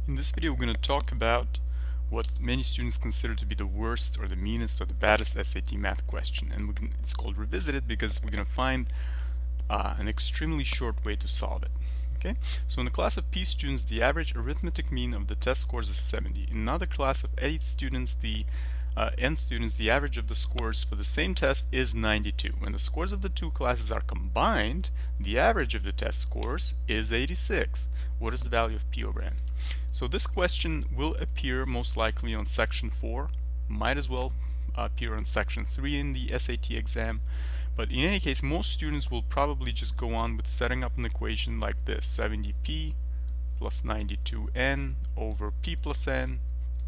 In this video, we're going to talk about what many students consider to be the worst or the meanest or the baddest SAT math question, and it's called Revisited because we're going to find an extremely short way to solve it. Okay, so in the class of P students, the average arithmetic mean of the test scores is 70. In another class of 8 students, N students, the average of the scores for the same test is 92. When the scores of the two classes are combined, the average of the test scores is 86. What is the value of P over N? So this question will appear most likely on section 4, might as well appear on section 3 in the SAT exam. But in any case, most students will probably just go on with setting up an equation like this: 70p plus 92n over p plus n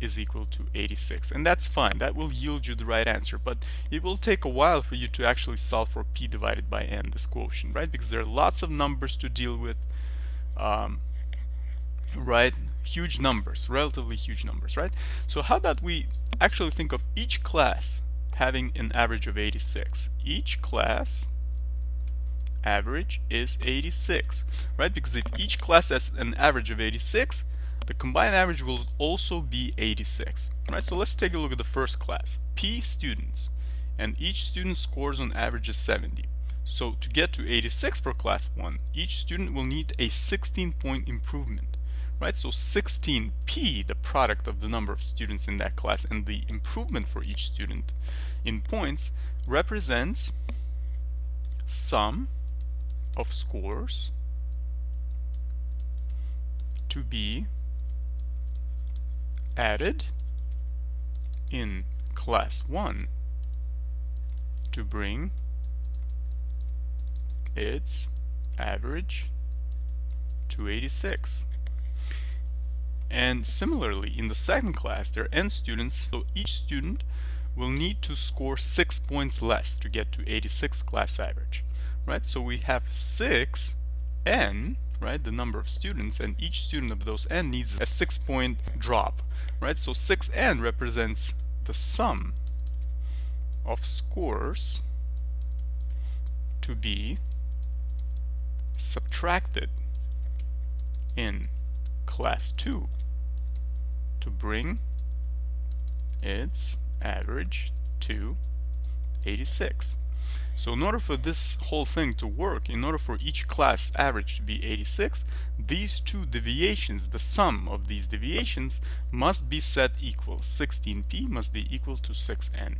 is equal to 86. And that's fine. That will yield you the right answer. But it will take a while for you to actually solve for p divided by n, this quotient, right? Because there are lots of numbers to deal with, right? Huge numbers, relatively huge numbers, right? So how about we actually think of each class having an average of 86. Each class average is 86, right? Because if each class has an average of 86, the combined average will also be 86, right? So let's take a look at the first class, P students, and each student scores on average is 70. So to get to 86 for class 1, each student will need a 16-point improvement, right? So 16p, the product of the number of students in that class and the improvement for each student in points, represents sum of scores to be added in class 1 to bring its average to 86. And similarly, in the second class, there are n students, so each student will need to score 6 points less to get to 86 class average, right? So we have 6n, right, the number of students, and each student of those n needs a 6-point drop, right? So 6n represents the sum of scores to be subtracted in class 2 to bring its average to 86. So in order for this whole thing to work, in order for each class average to be 86, these two deviations, the sum of these deviations, must be set equal. 16p must be equal to 6n.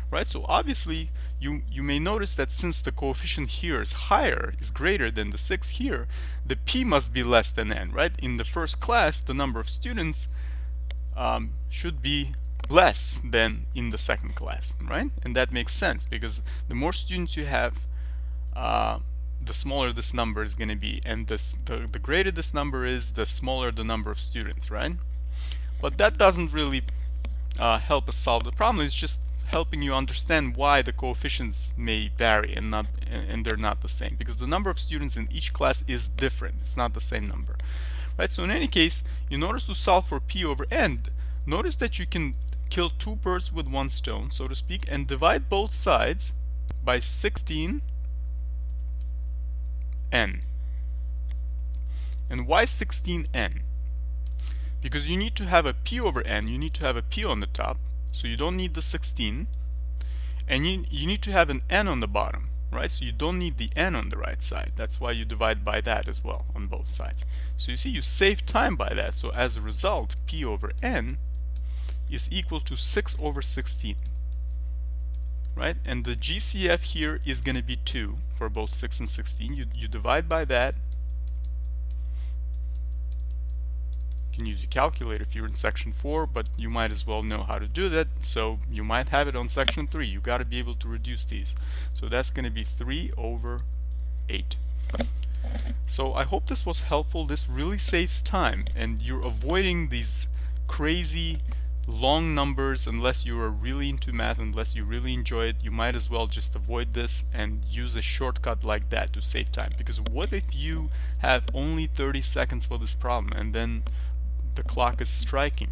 Right? So obviously you may notice that since the coefficient here is higher, is greater than the 6 here, the p must be less than n, right? In the first class, the number of students should be less than in the second class, right? And that makes sense because the more students you have, the smaller this number is going to be, and the greater this number is, the smaller the number of students, right? But that doesn't really help us solve the problem. It's just helping you understand why the coefficients may vary and they're not the same, because the number of students in each class is different. It's not the same number, right? So in any case, in order to solve for p over n, notice that you can kill two birds with one stone, so to speak, and divide both sides by 16n. And why 16n? Because you need to have a p over n, you need to have a p on the top, so you don't need the 16, and you need to have an n on the bottom, right? So you don't need the n on the right side. That's why you divide by that as well on both sides. So you see, you save time by that. So as a result, p over n is equal to 6 over 16, right? And the GCF here is going to be 2 for both 6 and 16. You divide by that. You can use a calculator if you're in section 4, but you might as well know how to do that, so you might have it on section 3. You got to be able to reduce these. So that's going to be 3 over 8. So I hope this was helpful. This really saves time, and you're avoiding these crazy long numbers. Unless you are really into math, unless you really enjoy it, you might as well just avoid this and use a shortcut like that to save time. Because what if you have only 30 seconds for this problem and then the clock is striking?